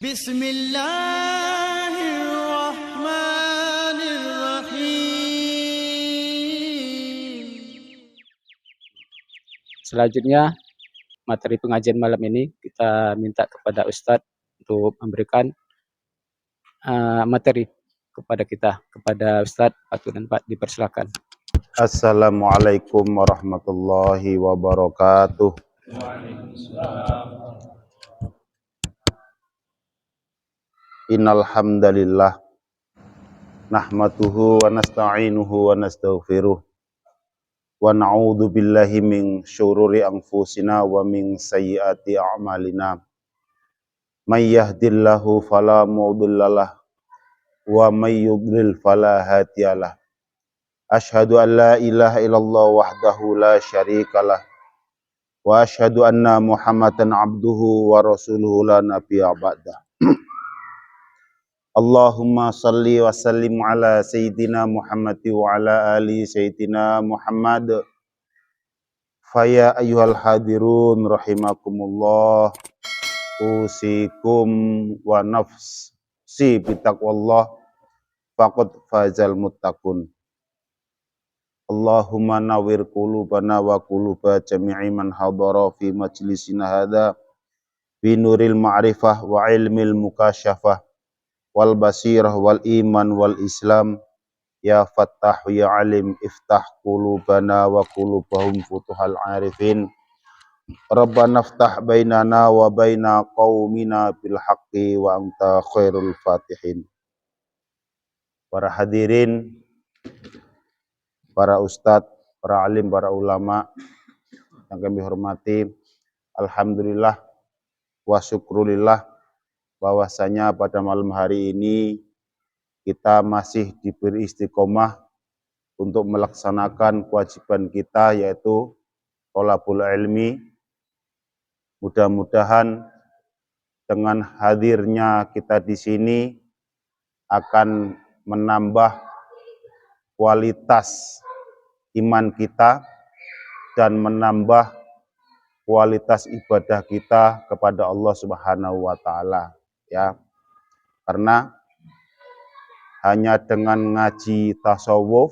Bismillahirrahmanirrahim. Selanjutnya, materi pengajian malam ini kita minta kepada Ustadz untuk memberikan materi kepada kita. Kepada Ustadz, Pak dan Pak, dipersilakan. Assalamualaikum warahmatullahi wabarakatuh. Innal hamdalillah nahmaduhu wa nasta'inuhu wa nastaghfiruh wa na'udzu billahi min syururi anfusina wa min sayyiati a'malina. May yahdihillahu fala mudhillalah wa may yudlil fala hadiyalah. Asyhadu an la ilaha illallah wahdahu la syarikalah wa asyhadu anna Muhammadan abduhu wa rasuluhu la nabiyya ba'dah. Allahumma salli wa sallim ala sayyidina Muhammad wa ala ali sayyidina Muhammad. Faya ayyuhal hadirun rahimakumullah, usikum wa nafsi bitaqwallah faqad fazal muttaqun. Allahumma nawwir qulubana wa quluba jami'i man hadara fi majlisina hadza bi nuril ma'rifah wa ilmil mukasyafah wal basirah wal iman wal islam. Ya Fattah ya Alim iftah qulubana wa qulubahum futuhal arifin. Rabbana iftah bainana wa baina qaumina bil haqqi wa anta khairul fatihin. Para hadirin, para ustadz, para alim, para ulama yang kami hormati, alhamdulillah wa syukrulillah bahwasanya pada malam hari ini kita masih diberi istiqomah untuk melaksanakan kewajiban kita, yaitu thalabul ilmi. Mudah-mudahan dengan hadirnya kita di sini akan menambah kualitas iman kita dan menambah kualitas ibadah kita kepada Allah Subhanahu wa taala, ya. Karena hanya dengan ngaji tasawuf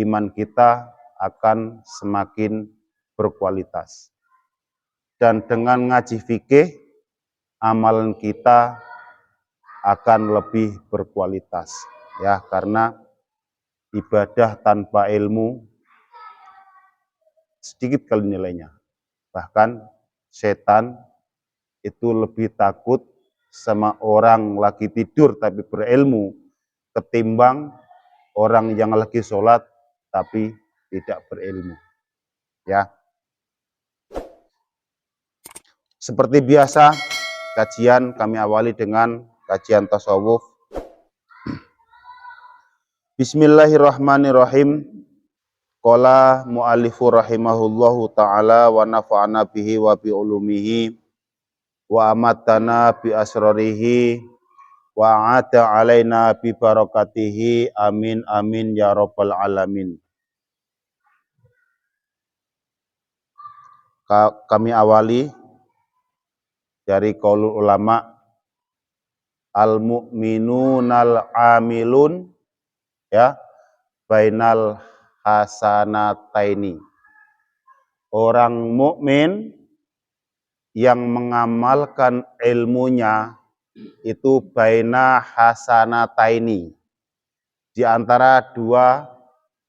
iman kita akan semakin berkualitas. Dan dengan ngaji fikih amalan kita akan lebih berkualitas, ya, karena ibadah tanpa ilmu sedikit kali nilainya. Bahkan setan itu lebih takut sama orang lagi tidur tapi berilmu ketimbang orang yang lagi sholat tapi tidak berilmu, ya. Seperti biasa, kajian kami awali dengan kajian tasawuf. Bismillahirrahmanirrahim. Qala mu'allifu rahimahullahu ta'ala wa nafa'ana bihi wa bi ulumihi wa amatana bi asrarihi wa a'ata alaina bi barakatihi, amin amin ya rabbal alamin. Kami awali dari qaulul ulama, al-mu'minunal amilun, ya, bainal hasanataini. Orang mukmin yang mengamalkan ilmunya itu baina hasanataini, di antara dua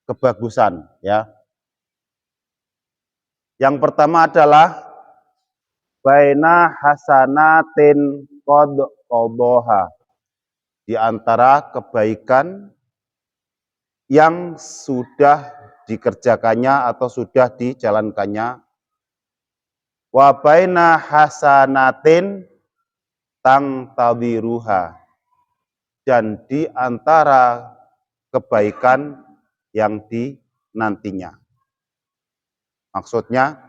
kebagusan, ya. Yang pertama adalah baina hasanatin qad qadhaha, di antara kebaikan yang sudah dikerjakannya atau sudah dijalankannya. Wa baina hasanatin tangtadhiruha, dan di antara kebaikan yang dinantinya. Maksudnya,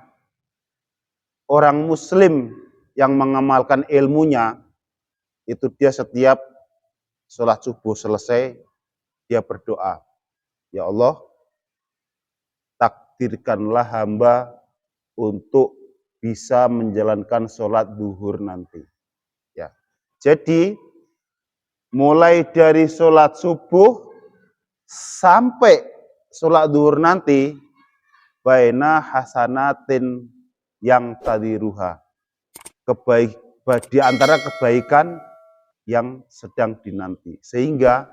orang muslim yang mengamalkan ilmunya, itu dia setiap sholat subuh selesai, dia berdoa, ya Allah, takdirkanlah hamba untuk bisa menjalankan sholat duhur nanti. Ya. Jadi mulai dari sholat subuh sampai sholat duhur nanti, baina hasanatin yang tadiruha, di antara kebaikan yang sedang dinanti. Sehingga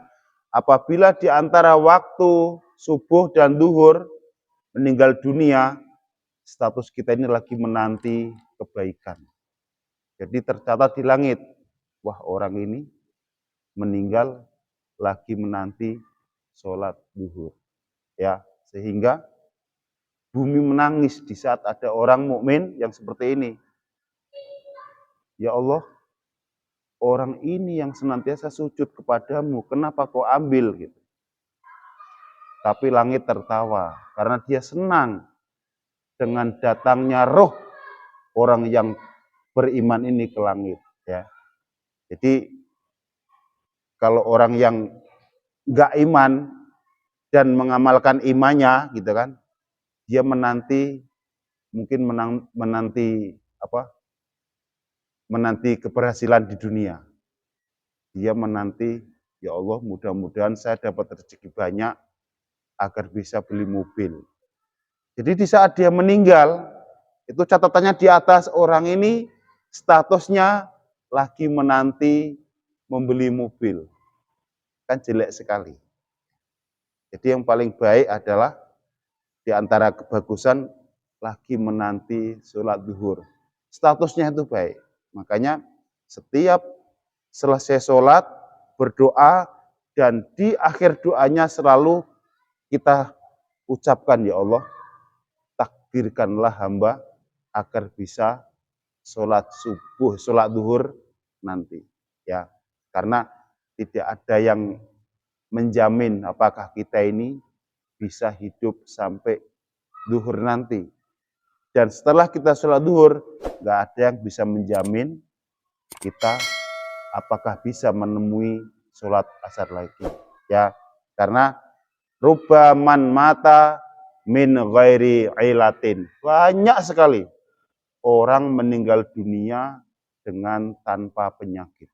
apabila di antara waktu subuh dan duhur meninggal dunia, status kita ini lagi menanti kebaikan. Jadi tercatat di langit, wah orang ini meninggal lagi menanti sholat duhur. Ya, sehingga bumi menangis di saat ada orang mukmin yang seperti ini. Ya Allah, orang ini yang senantiasa sujud kepadamu, kenapa kau ambil gitu? Tapi langit tertawa karena dia senang dengan datangnya roh orang yang beriman ini ke langit. Ya, jadi kalau orang yang nggak iman dan mengamalkan imannya, gitu kan, dia menanti mungkin menanti apa? Menanti keberhasilan di dunia. Dia menanti, ya Allah, mudah-mudahan saya dapat rezeki banyak agar bisa beli mobil. Jadi di saat dia meninggal, itu catatannya di atas orang ini statusnya lagi menanti membeli mobil. Kan jelek sekali. Jadi yang paling baik adalah di antara kebagusan lagi menanti sholat duhur. Statusnya itu baik. Makanya setiap selesai sholat, berdoa, dan di akhir doanya selalu kita ucapkan, ya Allah, takdirkanlah hamba agar bisa sholat subuh, sholat duhur nanti. Ya, karena tidak ada yang menjamin apakah kita ini bisa hidup sampai duhur nanti. Dan setelah kita sholat duhur, nggak ada yang bisa menjamin kita apakah bisa menemui sholat asar lagi. Ya, karena rubaman mata min ghairi ilatin. Banyak sekali orang meninggal dunia dengan tanpa penyakit.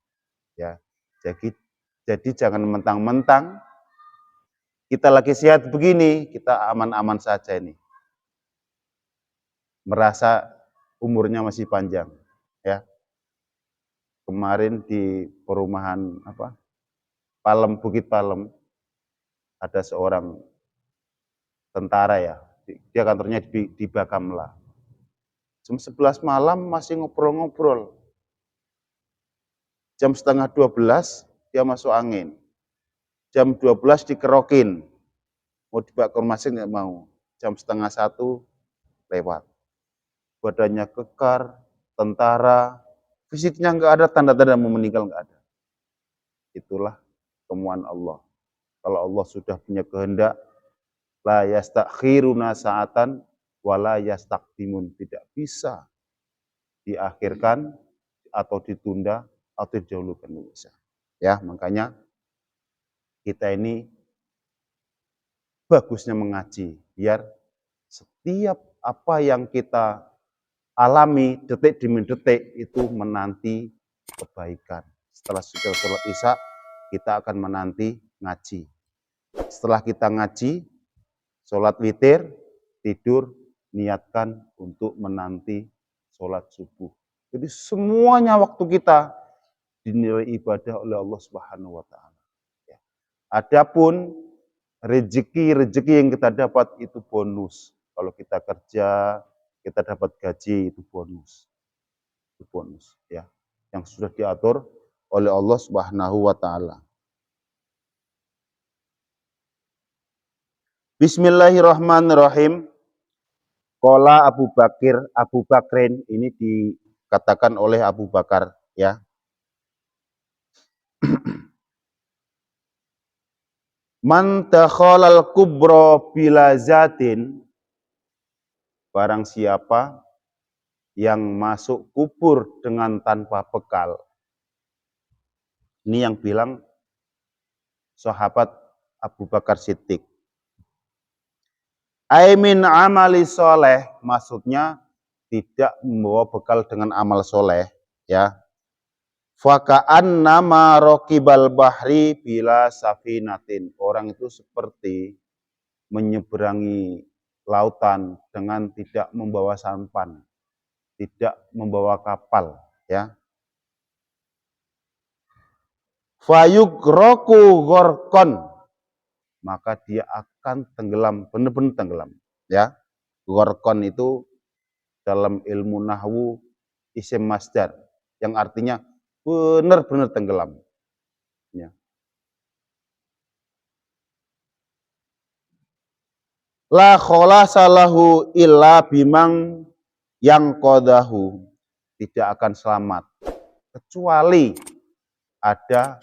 Ya, jadi jangan mentang-mentang kita lagi sehat begini, kita aman-aman saja ini. Merasa umurnya masih panjang, ya. Kemarin di perumahan Palem, Bukit Palem, ada seorang tentara, ya. Dia kantornya di Bakamla. Jam 11 malam masih ngobrol-ngobrol. Jam setengah 12 dia masuk angin. Jam 12 dikerokin. Mau dibawa ke rumah sakit nggak mau. Jam setengah 1 lewat. Badannya kekar, tentara, fisiknya nggak ada, tanda-tanda mau meninggal nggak ada. Itulah temuan Allah. Kalau Allah sudah punya kehendak, la yastakhiruna sa'atan wala yastaqdimun, tidak bisa diakhirkan atau ditunda atau dijauhkan, bisa. Ya, makanya kita ini bagusnya mengaji biar setiap apa yang kita alami detik demi detik itu menanti kebaikan. Setelah sholat Isya kita akan menanti ngaji. Setelah kita ngaji, sholat witir, tidur, niatkan untuk menanti sholat subuh. Jadi semuanya waktu kita dinilai ibadah oleh Allah Subhanahu wa taala. Adapun rezeki yang kita dapat itu bonus. Kalau kita kerja, kita dapat gaji, itu bonus. Itu bonus, ya. Yang sudah diatur oleh Allah Subhanahu wa taala. Bismillahirrahmanirrahim. Qala Abu Bakrin, ini dikatakan oleh Abu Bakar, ya. Man takhalal kubra bila zatin, barang siapa yang masuk kubur dengan tanpa bekal. Ini yang bilang sahabat Abu Bakar Siddiq. Aimin amali soleh, maksudnya tidak membawa bekal dengan amal soleh, ya. Faka'annama raqibal bahri bila safinatin. Orang itu seperti menyeberangi lautan dengan tidak membawa sampan, tidak membawa kapal, ya. Fayughraku gharqan, maka dia akan tenggelam, benar-benar tenggelam, ya. Gharqan itu dalam ilmu nahwu isim masdar yang artinya benar-benar tenggelam, ya. La kholasa lahu illa bimang yang qadahu, tidak akan selamat kecuali ada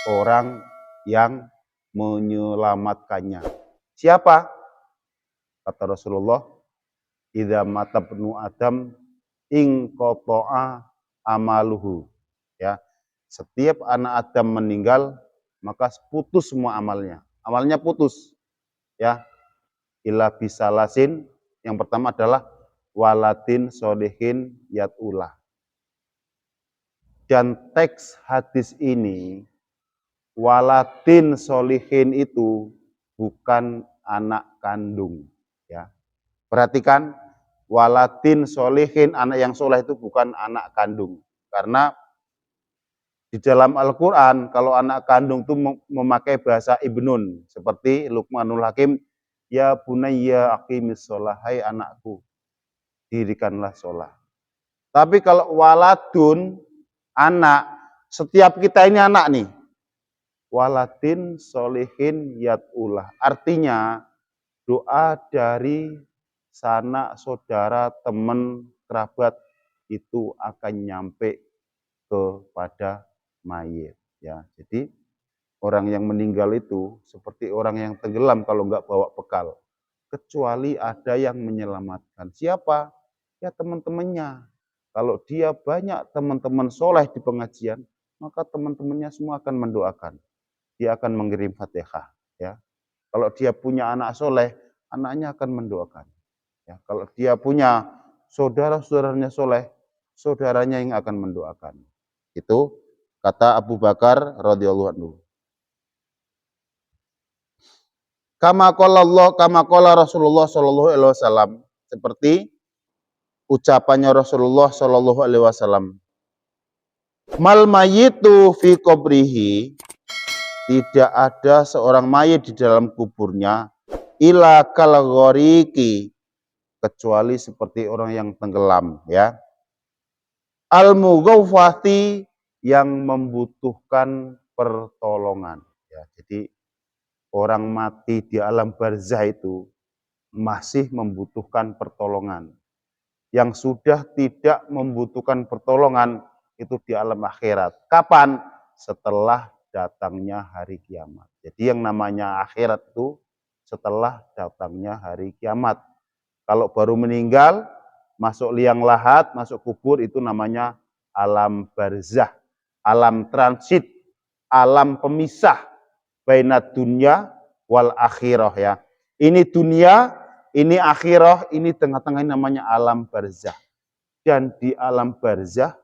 orang yang menyelamatkannya. Siapa? Kata Rasulullah, idza mata ibnu Adam ing qata'a amaluhu. Ya, setiap anak Adam meninggal maka putus semua amalnya. Amalnya putus. Ya, illa bisalasin, yang pertama adalah waladin sholihin yat'ulah. Dan teks hadis ini, waladin sholihin itu bukan anak kandung, ya. Perhatikan, waladin sholihin, anak yang soleh itu bukan anak kandung. Karena di dalam Al-Quran, kalau anak kandung itu memakai bahasa ibnun, seperti Luqmanul Hakim, ya bunayya aqimis sholah, hai anakku, dirikanlah sholah. Tapi kalau waladun, anak, setiap kita ini anak nih. Waladin sholihin yat'ulah, artinya doa dari sanak saudara, teman, kerabat itu akan nyampe kepada mayit, ya. Jadi orang yang meninggal itu seperti orang yang tenggelam kalau nggak bawa bekal, kecuali ada yang menyelamatkan. Siapa? Ya teman-temannya. Kalau dia banyak teman-teman soleh di pengajian, maka teman-temannya semua akan mendoakan. Dia akan mengirim Fatihah, ya. Kalau dia punya anak soleh, anaknya akan mendoakan. Ya, kalau dia punya saudara-saudaranya soleh, saudaranya yang akan mendoakan. Itu kata Abu Bakar radhiyallahu anhu. Kama qala Rasulullah sallallahu alaihi wasallam, seperti ucapannya Rasulullah sallallahu alaihi wasallam. Mal mayyitu fi qabrihi, tidak ada seorang mayit di dalam kuburnya ila kal ghariqi, kecuali seperti orang yang tenggelam, ya. Al mughawfati, yang membutuhkan pertolongan, ya. Jadi orang mati di alam barzah itu masih membutuhkan pertolongan. Yang sudah tidak membutuhkan pertolongan itu di alam akhirat. Kapan? Setelah datangnya hari kiamat. Jadi yang namanya akhirat itu setelah datangnya hari kiamat. Kalau baru meninggal, masuk liang lahat, masuk kubur, itu namanya alam barzah, alam transit, alam pemisah bainad dunya wal akhirah, ya. Ini dunia, ini akhirah, ini tengah-tengah namanya alam barzah. Dan di alam barzah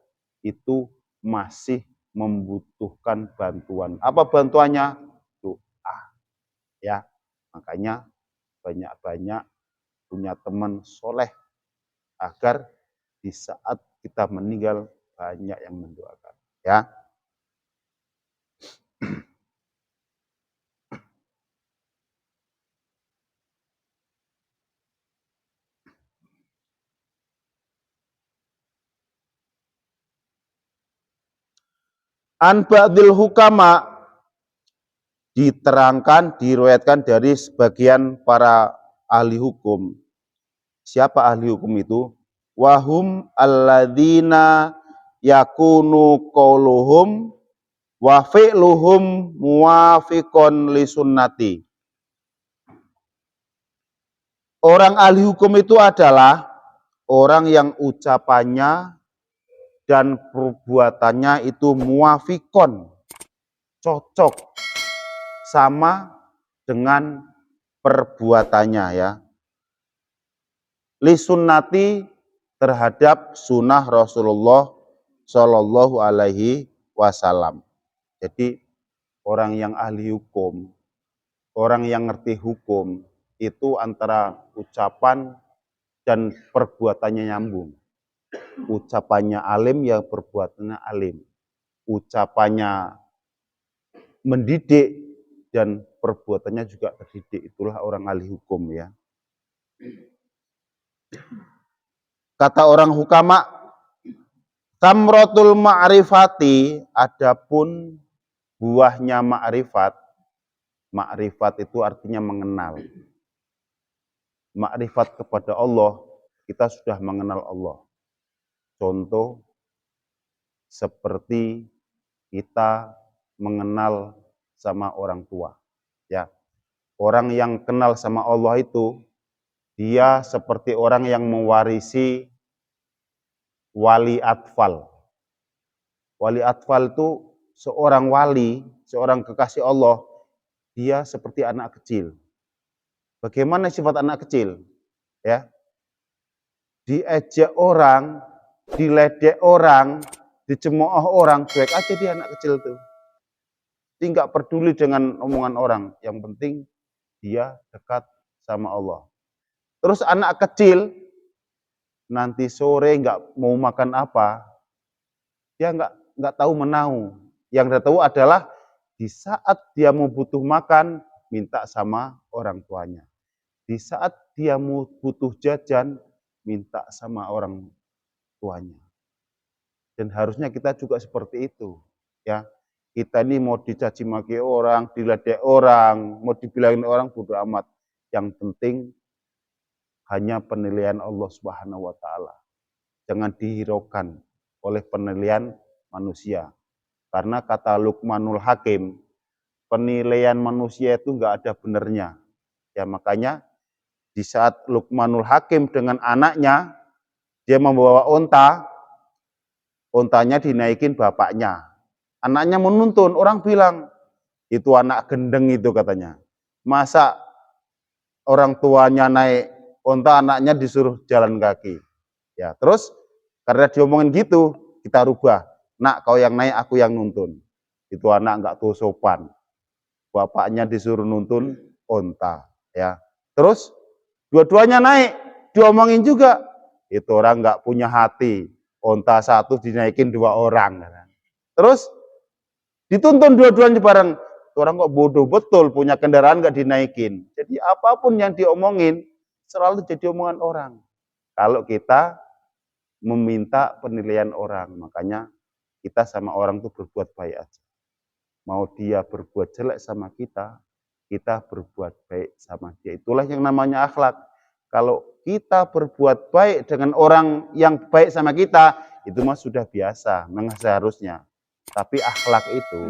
itu masih membutuhkan bantuan. Apa bantuannya? Doa, ya. Makanya banyak-banyak punya teman soleh agar di saat kita meninggal banyak yang mendoakan, ya. An ba'dil hukama, diterangkan, diriwayatkan dari sebagian para ahli hukum. Siapa ahli hukum itu? Wahum alladzina yakunu qauluhum wa fi'luhum muwafiqon li sunnati. Orang ahli hukum itu adalah orang yang ucapannya dan perbuatannya itu muwafiqon, cocok sama dengan perbuatannya, ya. Li sunnati, terhadap sunnah Rasulullah Shallallahu alaihi wasallam. Jadi orang yang ahli hukum, orang yang ngerti hukum, itu antara ucapan dan perbuatannya nyambung. Ucapannya alim, ya perbuatannya alim. Ucapannya mendidik dan perbuatannya juga terdidik. Itulah orang ahli hukum ya. Kata orang hukama, tamratul ma'rifati, adapun buahnya ma'rifat. Ma'rifat itu artinya mengenal. Ma'rifat kepada Allah, kita sudah mengenal Allah. Contoh, seperti kita mengenal sama orang tua. Ya, orang yang kenal sama Allah itu, dia seperti orang yang mewarisi wali atfal. Wali atfal itu seorang wali, seorang kekasih Allah, dia seperti anak kecil. Bagaimana sifat anak kecil? Ya, diejek orang, diledek orang, dicemooh orang, cuek aja dia anak kecil tuh. Dia nggak peduli dengan omongan orang, yang penting dia dekat sama Allah. Terus anak kecil nanti sore nggak mau makan apa, dia nggak tahu menau. Yang dia tahu adalah di saat dia mau butuh makan, minta sama orang tuanya. Di saat dia mau butuh jajan, minta sama orang tuanya. Dan harusnya kita juga seperti itu, ya. Kita ini mau dicaci maki orang, diledek orang, mau dibilangin orang bodo amat. Yang penting hanya penilaian Allah Subhanahu wa taala. Jangan dihiraukan oleh penilaian manusia. Karena kata Luqmanul Hakim, penilaian manusia itu enggak ada benernya. Ya, makanya di saat Luqmanul Hakim dengan anaknya, dia membawa onta, ontanya dinaikin bapaknya. Anaknya menuntun, orang bilang, itu anak gendeng itu katanya. Masa orang tuanya naik onta, anaknya disuruh jalan kaki. Ya, terus karena diomongin gitu, kita rubah. Nak, kau yang naik, aku yang nuntun. Itu anak enggak tuh sopan. Bapaknya disuruh nuntun onta. Ya, terus dua-duanya naik, diomongin juga. Itu orang enggak punya hati. Onta satu dinaikin 2 orang. Terus dituntun dua-duanya bareng. Orang kok bodoh betul, punya kendaraan nggak dinaikin. Jadi apapun yang diomongin, selalu jadi omongan orang. Kalau kita meminta penilaian orang, makanya kita sama orang tuh berbuat baik aja. Mau dia berbuat jelek sama kita berbuat baik sama dia. Itulah yang namanya akhlak. Kalau kita berbuat baik dengan orang yang baik sama kita, itu mah sudah biasa, memang seharusnya. Tapi akhlak itu,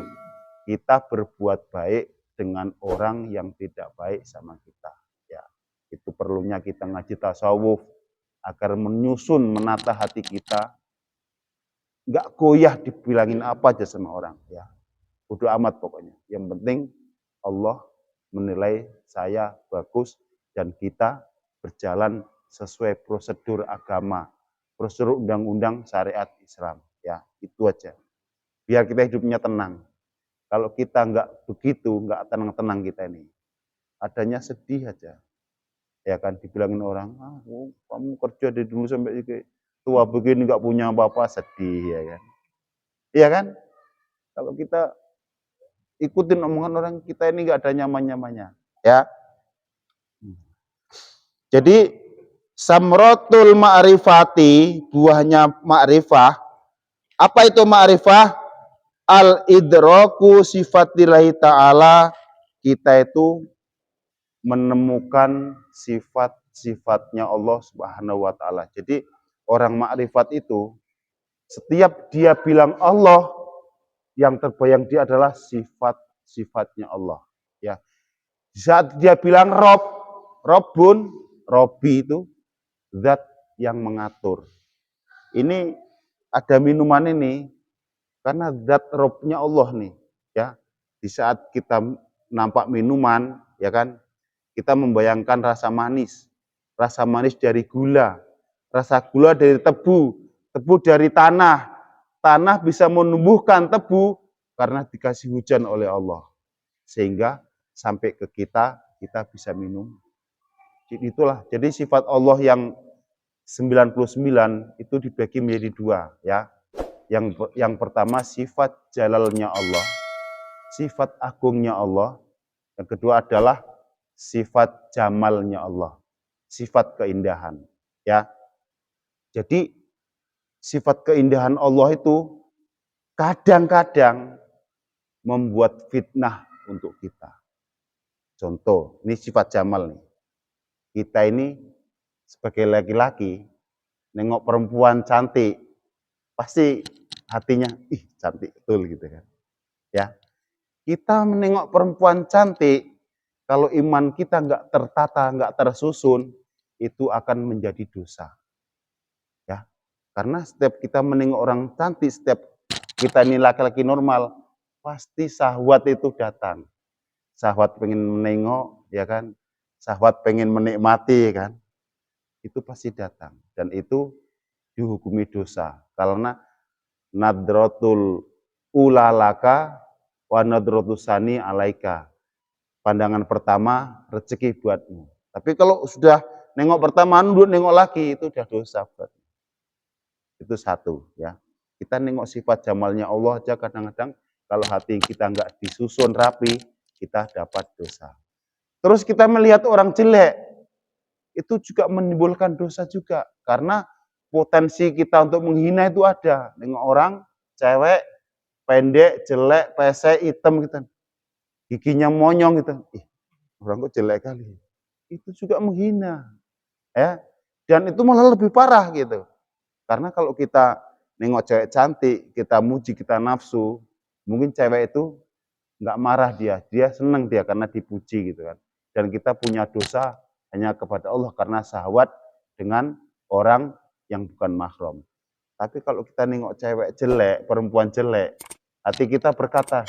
kita berbuat baik dengan orang yang tidak baik sama kita. Ya, itu perlunya kita ngaji tasawuf agar menyusun, menata hati kita. Nggak goyah dibilangin apa aja sama orang. Ya, bodo amat pokoknya. Yang penting Allah menilai saya bagus dan kita berjalan sesuai prosedur agama, prosedur undang-undang syariat Islam. Ya, itu aja. Biar kita hidupnya tenang. Kalau kita nggak begitu, nggak tenang-tenang kita ini, adanya sedih aja. Ya kan, dibilangin orang, kamu kerja dari dulu sampai tua begini nggak punya apa-apa, sedih ya kan. Iya kan? Kalau kita ikutin omongan orang, kita ini nggak ada nyaman-nyamannya. Ya. Jadi samratul ma'rifati, buahnya ma'rifah. Apa itu ma'rifah? Al-idraku sifatillahi ta'ala, kita itu menemukan sifat-sifatnya Allah Subhanahu wa taala. Jadi orang makrifat itu setiap dia bilang Allah, yang terbayang dia adalah sifat-sifatnya Allah, ya. Saat dia bilang Rob, Robun, Robi itu zat yang mengatur. Ini ada minuman ini karena zat Robnya Allah nih, ya. Di saat kita nampak minuman, ya kan, kita membayangkan rasa manis dari gula, rasa gula dari tebu, tebu dari tanah, tanah bisa menumbuhkan tebu karena dikasih hujan oleh Allah. Sehingga sampai ke kita bisa minum. Itulah, jadi sifat Allah yang 99 itu dibagi menjadi dua ya. Yang pertama sifat jalalnya Allah, sifat agungnya Allah. Yang kedua adalah sifat jamalnya Allah, sifat keindahan ya. Jadi sifat keindahan Allah itu kadang-kadang membuat fitnah untuk kita. Contoh, ini sifat jamal nih. Kita ini sebagai laki-laki nengok perempuan cantik, pasti hatinya ih cantik betul gitu kan. Ya. Kita menengok perempuan cantik, kalau iman kita nggak tertata, nggak tersusun, itu akan menjadi dosa. Ya. Karena setiap kita menengok orang cantik, setiap kita ini laki-laki normal, pasti syahwat itu datang. Syahwat pengen menengok, ya kan? Syahwat pengen menikmati, kan? Itu pasti datang. Dan itu dihukumi dosa. Karena nadratul ulalaka wa nadratus sani alaika. Pandangan pertama rezeki buatmu. Tapi kalau sudah nengok pertama, nengok lagi, itu sudah dosa buatmu. Itu satu ya. Kita nengok sifat jamalnya Allah aja kadang-kadang kalau hati kita nggak disusun rapi, kita dapat dosa. Terus kita melihat orang jelek, itu juga menimbulkan dosa juga. Karena potensi kita untuk menghina itu ada. Nengok orang, cewek, pendek, jelek, pesek, hitam gitu. Giginya monyong gitu. Ih, orang kok jelek kali. Itu juga menghina. Ya. Dan itu malah lebih parah gitu. Karena kalau kita nengok cewek cantik, kita muji, kita nafsu, mungkin cewek itu nggak marah dia senang dia karena dipuji gitu kan. Dan kita punya dosa hanya kepada Allah karena syahwat dengan orang yang bukan mahram. Tapi kalau kita nengok cewek jelek, perempuan jelek, hati kita berkata,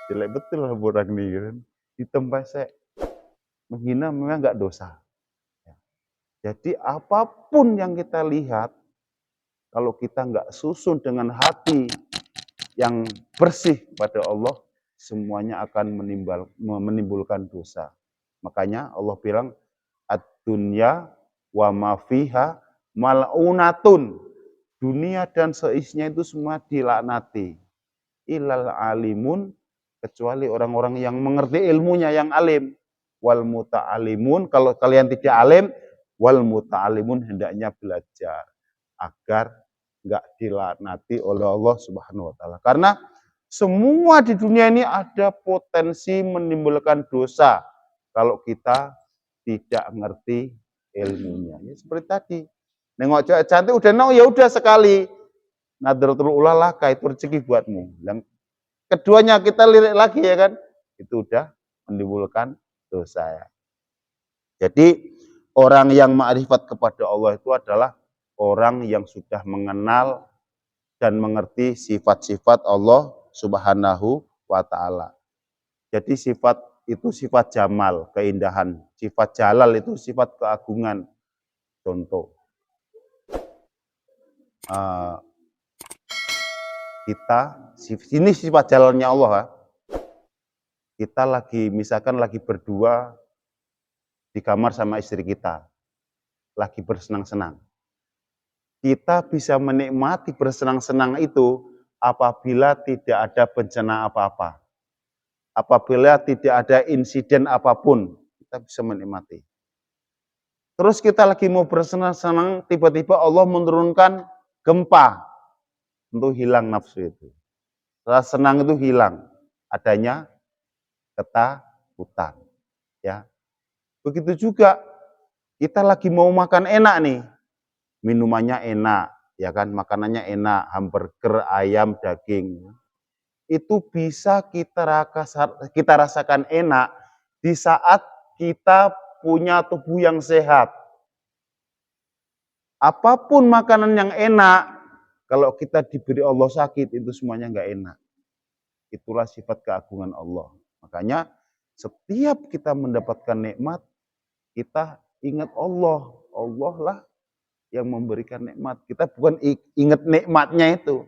jelek betul lah orang ini kan. Hitam pesek, menghina memang nggak dosa. Jadi apapun yang kita lihat, kalau kita nggak susun dengan hati yang bersih pada Allah, semuanya akan menimbulkan dosa. Makanya Allah bilang, ad-dunya wa ma fiha mal'unatun. Dunia dan seisinya itu semua dilaknati. Ilal alimun, kecuali orang-orang yang mengerti ilmunya, yang alim. Wal muta'alimun, kalau kalian tidak alim, wal muta'alimun hendaknya belajar agar nggak dilaknati oleh Allah Subhanahu wa taala. Karena semua di dunia ini ada potensi menimbulkan dosa kalau kita tidak ngerti ilmunya. Ya, seperti tadi, nengok cewek cantik udah ya udah sekali. Nadratul ulalaka itu rezeki buatmu. Yang keduanya kita lirik lagi ya kan, itu udah menimbulkan dosa ya. Jadi orang yang ma'rifat kepada Allah itu adalah orang yang sudah mengenal dan mengerti sifat-sifat Allah Subhanahu wa ta'ala. Jadi sifat itu sifat jamal, keindahan. Sifat jalal itu sifat keagungan. Contoh, ini sifat jalalnya Allah. Kita misalkan lagi berdua di kamar sama istri kita, lagi bersenang-senang. Kita bisa menikmati bersenang-senang itu apabila tidak ada bencana apa-apa. Apabila tidak ada insiden apapun, kita bisa menikmati. Terus kita lagi mau bersenang-senang, tiba-tiba Allah menurunkan gempa. Tentu hilang nafsu itu. Rasa senang itu hilang. Adanya ketakutan. Ya. Begitu juga kita lagi mau makan enak nih. Minumannya enak, ya kan? Makanannya enak, hamburger, ayam, daging. Itu bisa kita rasakan enak di saat kita punya tubuh yang sehat. Apapun makanan yang enak, kalau kita diberi Allah sakit, itu semuanya nggak enak. Itulah sifat keagungan Allah. Makanya setiap kita mendapatkan nikmat, kita ingat Allah. Allah lah yang memberikan nikmat. Kita bukan ingat nikmatnya itu.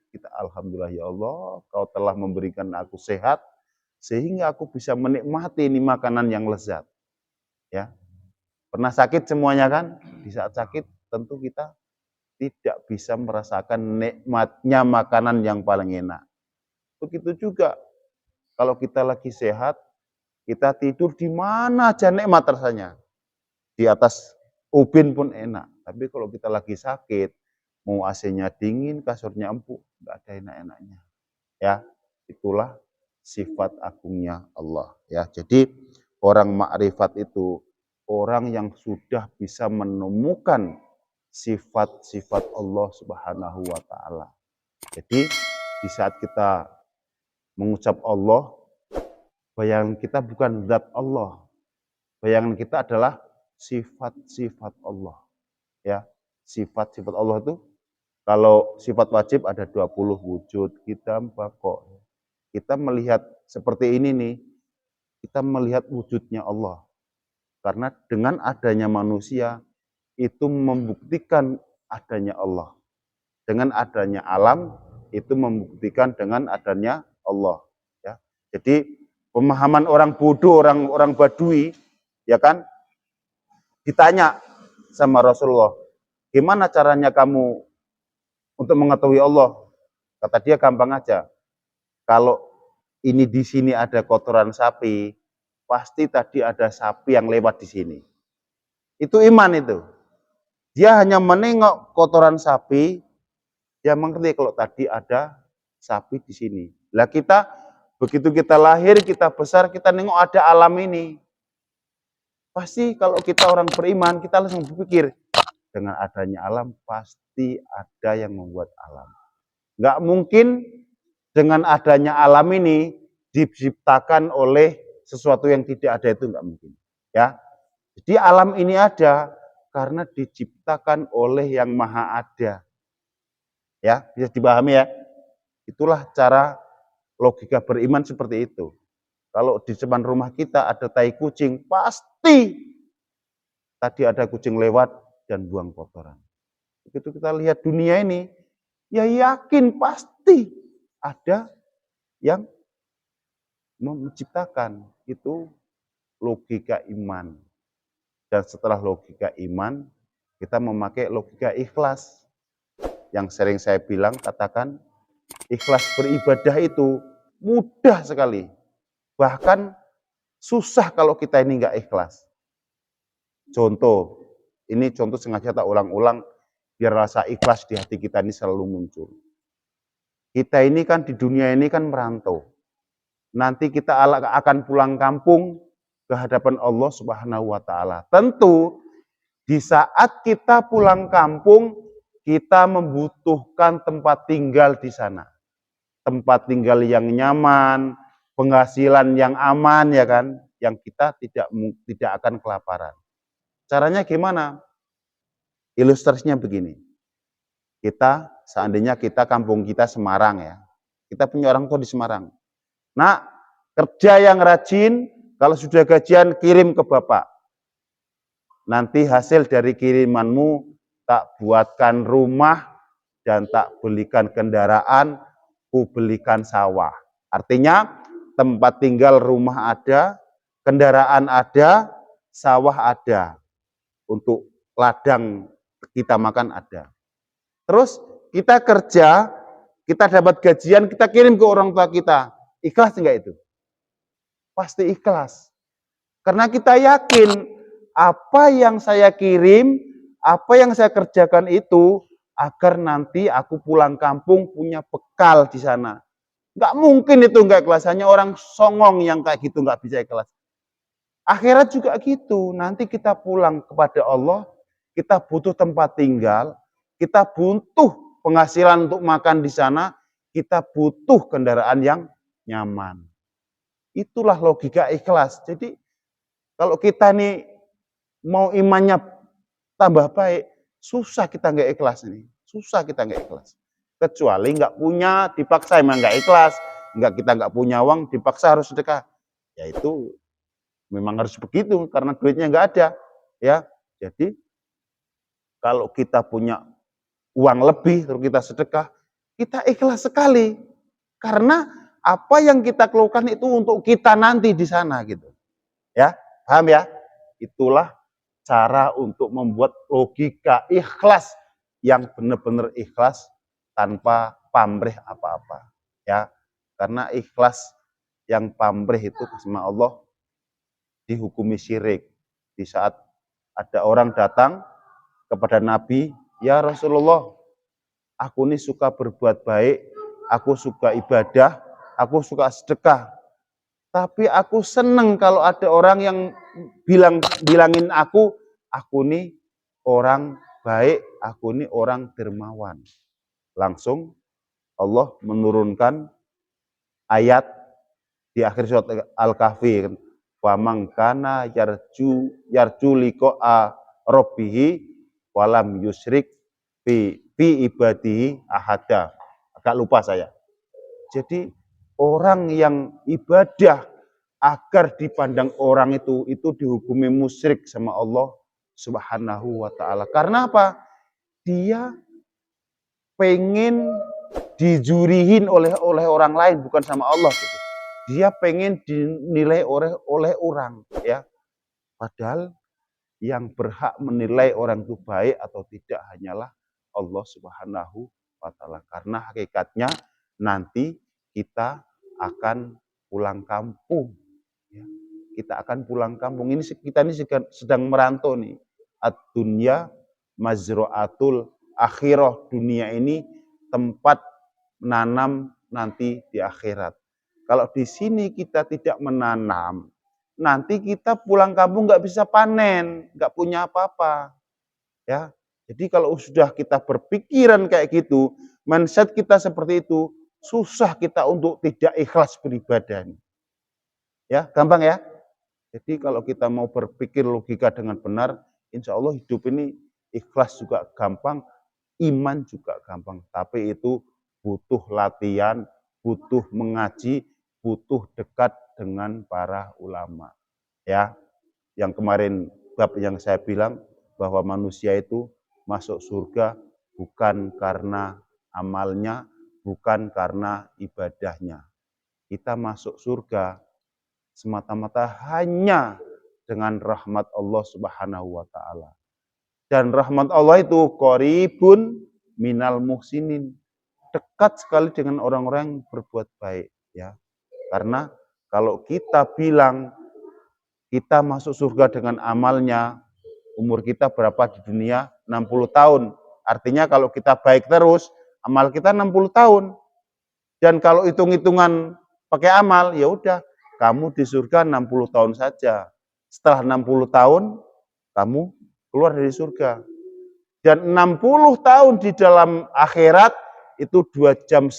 kita alhamdulillah ya Allah, Kau telah memberikan aku sehat sehingga aku bisa menikmati ini makanan yang lezat. Ya. Pernah sakit semuanya kan? Di saat sakit tentu kita tidak bisa merasakan nikmatnya makanan yang paling enak. Begitu juga kalau kita lagi sehat, kita tidur di mana aja nikmat rasanya. Di atas ubin pun enak. Tapi kalau kita lagi sakit, mau AC-nya dingin, kasurnya empuk, nggak ada enak-enaknya. Ya, itulah sifat agungnya Allah. Ya, jadi orang makrifat itu orang yang sudah bisa menemukan sifat-sifat Allah Subhanahu wa taala. Jadi di saat kita mengucap Allah, bayangan kita bukan zat Allah. Bayangan kita adalah sifat-sifat Allah. Ya, sifat-sifat Allah itu kalau sifat wajib ada 20 wujud, kita kok. Kita melihat seperti ini nih, kita melihat wujudnya Allah. Karena dengan adanya manusia itu membuktikan adanya Allah. Dengan adanya alam itu membuktikan dengan adanya Allah. Ya. Jadi pemahaman orang bodoh, orang Badui, ya kan, ditanya sama Rasulullah, gimana caranya kamu untuk mengetahui Allah? Kata dia gampang aja. Kalau ini di sini ada kotoran sapi, pasti tadi ada sapi yang lewat di sini. Itu iman itu. Dia hanya menengok kotoran sapi, dia mengerti kalau tadi ada sapi di sini. Lah kita, begitu kita lahir, kita besar, kita nengok ada alam ini. Pasti kalau kita orang beriman, kita langsung berpikir, dengan adanya alam, pasti ada yang membuat alam. Nggak mungkin dengan adanya alam ini diciptakan oleh sesuatu yang tidak ada, itu nggak mungkin. Ya, jadi alam ini ada karena diciptakan oleh yang maha ada. Ya, bisa dipahami ya. Itulah cara logika beriman seperti itu. Kalau di depan rumah kita ada tai kucing, pasti tadi ada kucing lewat dan buang kotoran. Begitu kita lihat dunia ini, ya yakin pasti ada yang menciptakan. Itu logika iman. Dan setelah logika iman, kita memakai logika ikhlas. Yang sering saya bilang, katakan, ikhlas beribadah itu mudah sekali. Bahkan susah kalau kita ini nggak ikhlas. Contoh, ini contoh sengaja tak ulang-ulang, biar rasa ikhlas di hati kita ini selalu muncul. Kita ini kan di dunia ini kan merantau. Nanti kita akan pulang kampung ke hadapan Allah Subhanahu wa taala. Tentu di saat kita pulang kampung, kita membutuhkan tempat tinggal di sana. Tempat tinggal yang nyaman, penghasilan yang aman, ya kan, yang kita tidak akan kelaparan. Caranya gimana? Ilustrasinya begini. Kita, seandainya kita kampung kita Semarang ya. Kita punya orang tua di Semarang. Nah, kerja yang rajin, kalau sudah gajian kirim ke bapak. Nanti hasil dari kirimanmu tak buatkan rumah dan tak belikan kendaraan, ku belikan sawah. Artinya tempat tinggal rumah ada, kendaraan ada, sawah ada. Untuk ladang kita makan ada. Terus kita kerja, kita dapat gajian, kita kirim ke orang tua kita. Ikhlas enggak itu? Pasti ikhlas. Karena kita yakin apa yang saya kirim, apa yang saya kerjakan itu agar nanti aku pulang kampung punya bekal di sana. Enggak mungkin itu enggak ikhlas, hanya orang songong yang kayak gitu enggak bisa ikhlas. Akhirat juga gitu, nanti kita pulang kepada Allah, kita butuh tempat tinggal, kita butuh penghasilan untuk makan di sana, kita butuh kendaraan yang nyaman. Itulah logika ikhlas. Jadi kalau kita nih mau imannya tambah baik, susah kita nggak ikhlas nih, susah kita nggak ikhlas. Kecuali nggak punya, dipaksa emang nggak ikhlas, kita nggak punya uang, dipaksa harus sedekah. Ya itu memang harus begitu karena duitnya nggak ada, ya. Jadi kalau kita punya uang lebih terus kita sedekah, kita ikhlas sekali. Karena apa yang kita keluhkan itu untuk kita nanti di sana gitu. Ya, paham ya? Itulah cara untuk membuat logika ikhlas yang benar-benar ikhlas tanpa pamrih apa-apa. Ya, karena ikhlas yang pamrih itu sama Allah dihukumi syirik. Di saat ada orang datang kepada Nabi, ya Rasulullah, aku ini suka berbuat baik, aku suka ibadah, aku suka sedekah. Tapi aku seneng kalau ada orang yang bilangin aku ini orang baik, aku ini orang dermawan. Langsung Allah menurunkan ayat di akhir surat Al-Kahfi, "Faman kana yarju liqa'a rabbih walam yusyrik fi ibadihi ahada." Agak lupa saya. Jadi orang yang ibadah agar dipandang orang itu dihukumi musyrik sama Allah Subhanahu wa taala. Karena apa? Dia pengen dijurihin oleh orang lain, bukan sama Allah gitu. Dia pengen dinilai oleh orang, ya. Padahal yang berhak menilai orang itu baik atau tidak hanyalah Allah Subhanahu wa taala. Karena hakikatnya nanti kita akan pulang kampung. Ya. Kita akan pulang kampung. Kita ini sedang merantau nih. Ad-dunya mazra'atul akhirah. Dunia ini tempat menanam nanti di akhirat. Kalau di sini kita tidak menanam, nanti kita pulang kampung nggak bisa panen, nggak punya apa-apa. Ya, jadi kalau sudah kita berpikiran kayak gitu, mindset kita seperti itu, susah kita untuk tidak ikhlas beribadah. Ya, gampang ya. Jadi kalau kita mau berpikir logika dengan benar, insya Allah hidup ini ikhlas juga gampang, iman juga gampang. Tapi itu butuh latihan, butuh mengaji, butuh dekat dengan para ulama. Ya, yang kemarin bab yang saya bilang bahwa manusia itu masuk surga bukan karena amalnya, bukan karena ibadahnya. Kita masuk surga semata-mata hanya dengan rahmat Allah Subhanahu wa taala. Dan rahmat Allah itu qaribun minal muhsinin. Dekat sekali dengan orang-orang yang berbuat baik, ya. Karena kalau kita bilang kita masuk surga dengan amalnya, umur kita berapa di dunia? 60 tahun. Artinya kalau kita baik terus, amal kita 60 tahun. Dan kalau hitung-hitungan pakai amal, ya udah, kamu di surga 60 tahun saja. Setelah 60 tahun, kamu keluar dari surga. Dan 60 tahun di dalam akhirat, itu 2,5 jam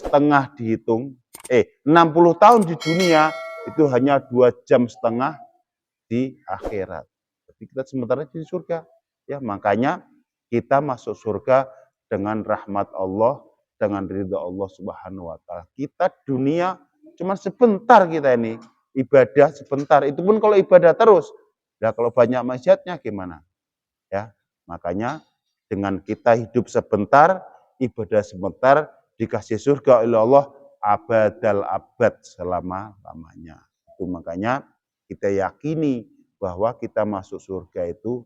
dihitung. 60 tahun di dunia, itu hanya 2,5 jam di akhirat. Jadi kita sementara di surga. Ya, makanya kita masuk surga dengan rahmat Allah, dengan ridha Allah Subhanahu wa taala. Kita dunia cuma sebentar kita ini, ibadah sebentar. Itu pun kalau ibadah terus. Nah, kalau banyak maksiatnya gimana? Ya, makanya dengan kita hidup sebentar, ibadah sebentar, dikasih surga oleh Allah abadal abad selama-lamanya. Itu makanya kita yakini bahwa kita masuk surga itu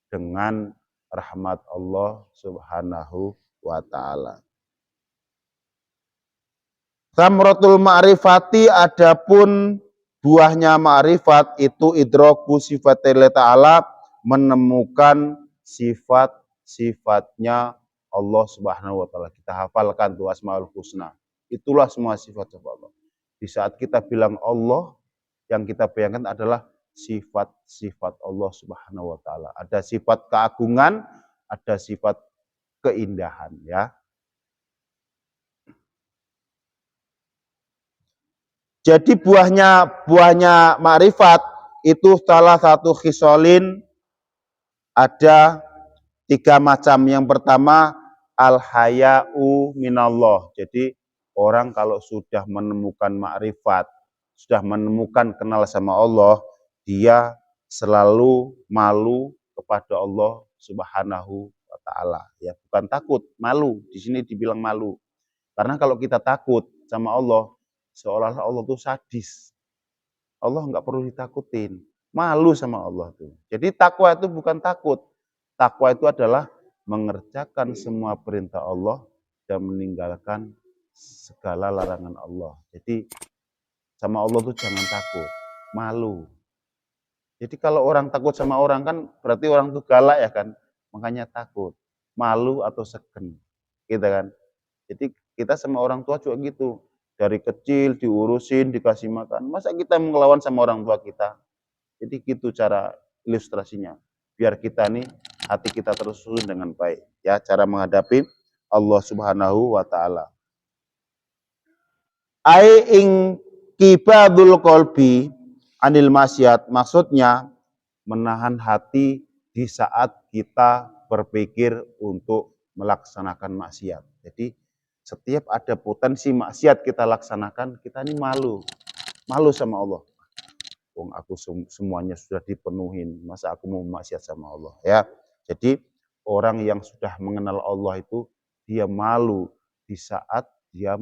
dengan rahmat Allah Subhanahu wa taala. Samratul ma'rifati, adapun buahnya ma'rifat itu idraku sifatillah ta'ala, menemukan sifat-sifatnya Allah Subhanahu wa taala. Kita hafalkan tuh Asmaul Husna. Itulah semua sifat Allah. Di saat kita bilang Allah, yang kita bayangkan adalah sifat-sifat Allah Subhanahu wa taala. Ada sifat keagungan, ada sifat keindahan, ya. Jadi buahnya ma'rifat itu salah satu khisolin, ada 3 macam. Yang pertama al-haya'u minallah. Jadi orang kalau sudah menemukan ma'rifat, sudah menemukan kenal sama Allah, dia selalu malu kepada Allah Subhanahu wa taala. Ya, bukan takut, malu. Di sini dibilang malu. Karena kalau kita takut sama Allah, seolah-olah Allah tuh sadis. Allah nggak perlu ditakutin. Malu sama Allah tuh. Jadi takwa itu bukan takut. Takwa itu adalah mengerjakan semua perintah Allah dan meninggalkan segala larangan Allah. Jadi sama Allah tuh jangan takut, malu. Jadi kalau orang takut sama orang kan berarti orang tuh galak ya kan, makanya takut, malu atau segen, gitu kan. Jadi kita sama orang tua juga gitu, dari kecil diurusin, dikasih makan, masa kita melawan sama orang tua kita? Jadi gitu cara ilustrasinya, biar kita nih hati kita tersusun dengan baik, ya cara menghadapi Allah Subhanahu wa Ta'ala. Ai ing kibadul kolbi anil maksiat, maksudnya menahan hati di saat kita berpikir untuk melaksanakan maksiat. Jadi setiap ada potensi maksiat kita laksanakan, kita ini malu sama Allah. Wong aku semuanya sudah dipenuhin, masa aku mau maksiat sama Allah, ya. Jadi orang yang sudah mengenal Allah itu dia malu di saat dia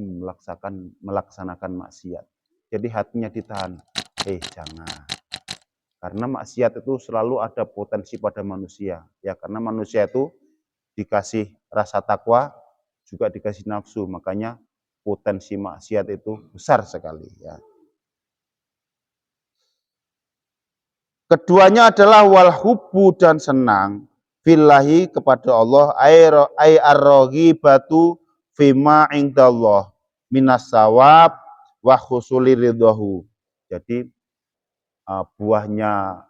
melaksanakan maksiat. Jadi hatinya ditahan. Jangan. Karena maksiat itu selalu ada potensi pada manusia. Ya, karena manusia itu dikasih rasa takwa, juga dikasih nafsu. Makanya potensi maksiat itu besar sekali. Ya. Keduanya adalah wal hubbu dan senang fillahi kepada Allah ay ar-raghibatu fima indallah minas sawab wa husuli ridhahu. Jadi buahnya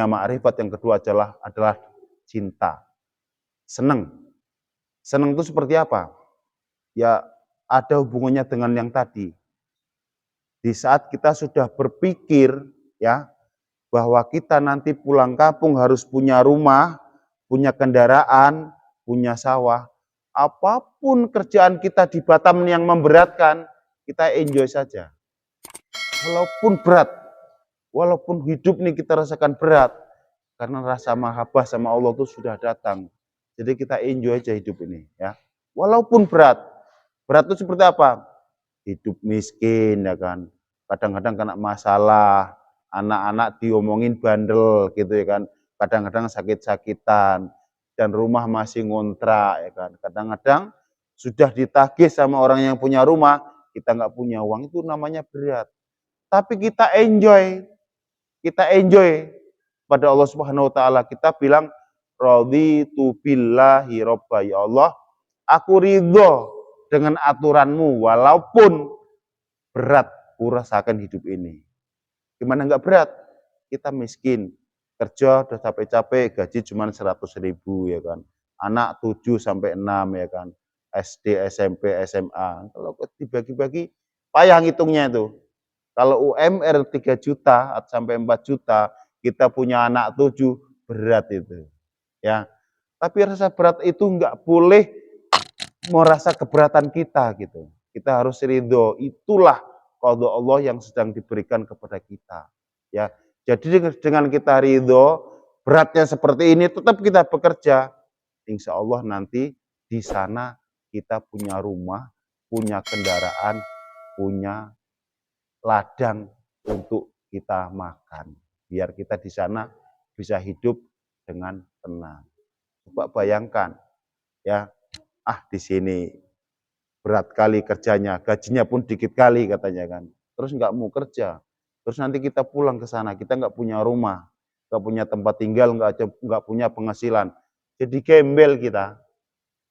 ma'rifat yang kedua adalah cinta. Senang. Senang itu seperti apa? Ya ada hubungannya dengan yang tadi. Di saat kita sudah berpikir ya bahwa kita nanti pulang kampung harus punya rumah, punya kendaraan, punya sawah. Apapun kerjaan kita di Batam yang memberatkan, kita enjoy saja. Walaupun berat, walaupun hidup nih kita rasakan berat, karena rasa mahabbah sama Allah itu sudah datang. Jadi kita enjoy aja hidup ini, ya. Walaupun berat, berat itu seperti apa? Hidup miskin, ya kan. Kadang-kadang kena masalah, anak-anak diomongin bandel, gitu ya kan. Kadang-kadang sakit-sakitan, dan rumah masih ngontrak, ya kan. Kadang-kadang sudah ditagih sama orang yang punya rumah, kita nggak punya uang, itu namanya berat. Tapi kita enjoy pada Allah Subhanahu wa Ta'ala. Kita bilang raditu billahi robba, ya Allah, aku ridho dengan aturanmu walaupun berat kurasakan hidup ini. Gimana enggak berat? Kita miskin, kerja udah capek-capek, gaji cuma 100.000 ya kan. Anak 7 sampai 6 ya kan. SD, SMP, SMA. Kalau dibagi-bagi payah ngitungnya itu. Kalau UMR 3 juta sampai 4 juta, kita punya anak 7, berat itu. Ya. Tapi rasa berat itu enggak boleh merasa keberatan kita gitu. Kita harus ridho. Itulah qada Allah yang sedang diberikan kepada kita. Ya. Jadi dengan kita ridho, beratnya seperti ini tetap kita bekerja. Insya Allah nanti di sana kita punya rumah, punya kendaraan, punya ladang untuk kita makan. Biar kita di sana bisa hidup dengan tenang. Coba bayangkan, ya, di sini berat kali kerjanya, gajinya pun dikit kali katanya kan. Terus nggak mau kerja. Terus nanti kita pulang ke sana, kita nggak punya rumah, nggak punya tempat tinggal, nggak punya penghasilan. Jadi gembel kita.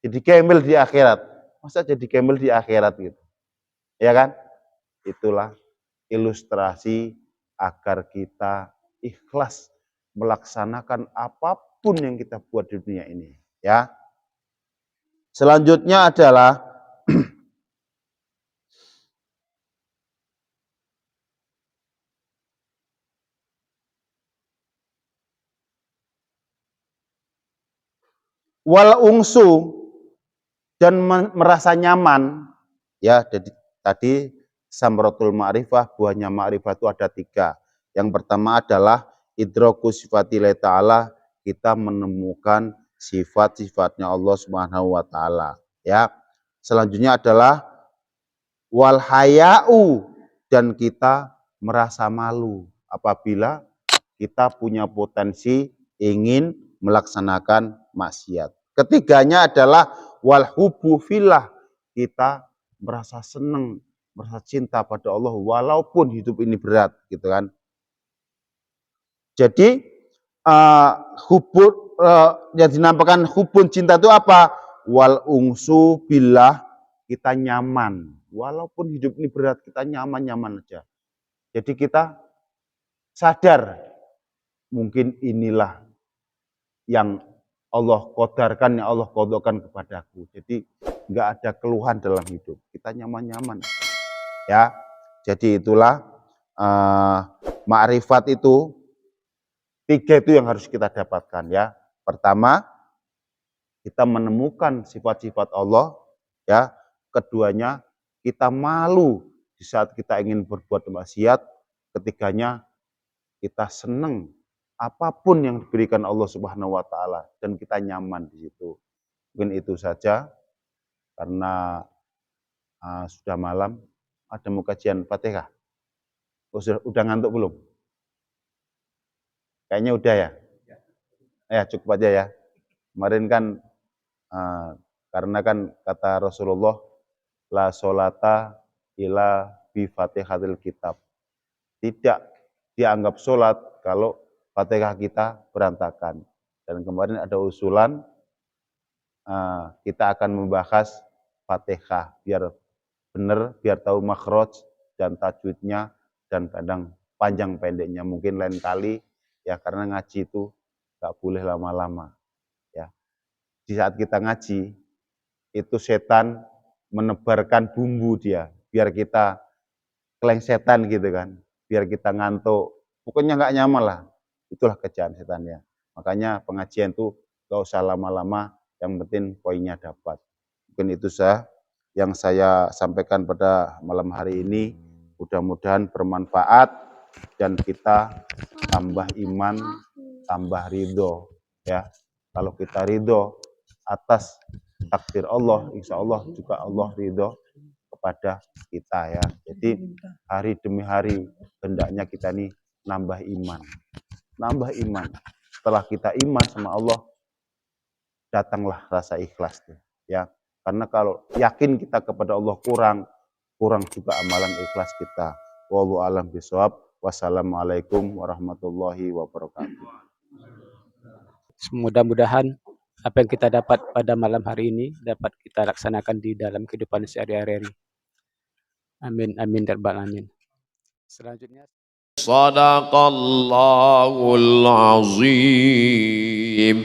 Jadi gembel di akhirat. Masa jadi gembel di akhirat gitu? Ya kan? Itulah ilustrasi agar kita ikhlas melaksanakan apapun yang kita buat di dunia ini, ya. Selanjutnya adalah wal ungsu, dan merasa nyaman, ya. Jadi tadi samratul ma'rifah, buahnya ma'rifah itu ada 3. Yang pertama adalah idraku sifatillah ta'ala, kita menemukan sifat-sifatnya Allah Subhanahu wa Ta'ala, ya. Selanjutnya adalah wal haya'u, dan kita merasa malu apabila kita punya potensi ingin melaksanakan maksiat. Ketiganya adalah wal hubbu fillah, kita merasa senang, merasa cinta pada Allah walaupun hidup ini berat, gitu kan. Jadi yang dinampakkan hubun cinta itu apa? Wal ungsu billah, kita nyaman walaupun hidup ini berat, kita nyaman-nyaman aja. Jadi kita sadar mungkin inilah yang Allah qadarkan, yang Allah qadhakan kepadaku. Jadi nggak ada keluhan dalam hidup, kita nyaman-nyaman ya. Jadi itulah ma'rifat itu, 3 itu yang harus kita dapatkan ya. Pertama, kita menemukan sifat-sifat Allah ya. Keduanya, kita malu di saat kita ingin berbuat maksiat. Ketiganya, kita senang apapun yang diberikan Allah Subhanahu wa taala dan kita nyaman di situ. Mungkin itu saja karena sudah malam. Ada mau kajian Fatihah? Udah ngantuk belum? Kayaknya udah ya. Ya cukup aja ya. Kemarin kan karena kan kata Rasulullah, la sholata ila bi fatihatil kitab. Tidak dianggap sholat kalau Fatihah kita berantakan. Dan kemarin ada usulan kita akan membahas Fatihah biar benar, biar tahu makhraj dan tajwidnya dan kadang panjang pendeknya. Mungkin lain kali ya, karena ngaji itu nggak boleh lama-lama ya. Di saat kita ngaji itu setan menebarkan bumbu dia biar kita kelengsetan gitu kan, biar kita ngantuk, pokoknya nggak nyaman lah. Itulah kerjaan setan ya. Makanya pengajian itu gak usah lama-lama, yang penting poinnya dapat. Mungkin itu saja yang saya sampaikan pada malam hari ini. Mudah-mudahan bermanfaat dan kita tambah iman, tambah ridho ya. Kalau kita ridho atas takdir Allah, insya Allah juga Allah ridho kepada kita ya. Jadi hari demi hari hendaknya kita nih nambah iman. Nambah iman. Setelah kita iman sama Allah, datanglah rasa ikhlas ya. Karena kalau yakin kita kepada Allah kurang juga amalan ikhlas kita. Wallahu a'lam bishawab. Wassalamualaikum warahmatullahi wabarakatuh. Mudah-mudahan apa yang kita dapat pada malam hari ini dapat kita laksanakan di dalam kehidupan sehari-hari. Amin amin ya rabbal alamin. Selanjutnya, Sadaqallahul azim.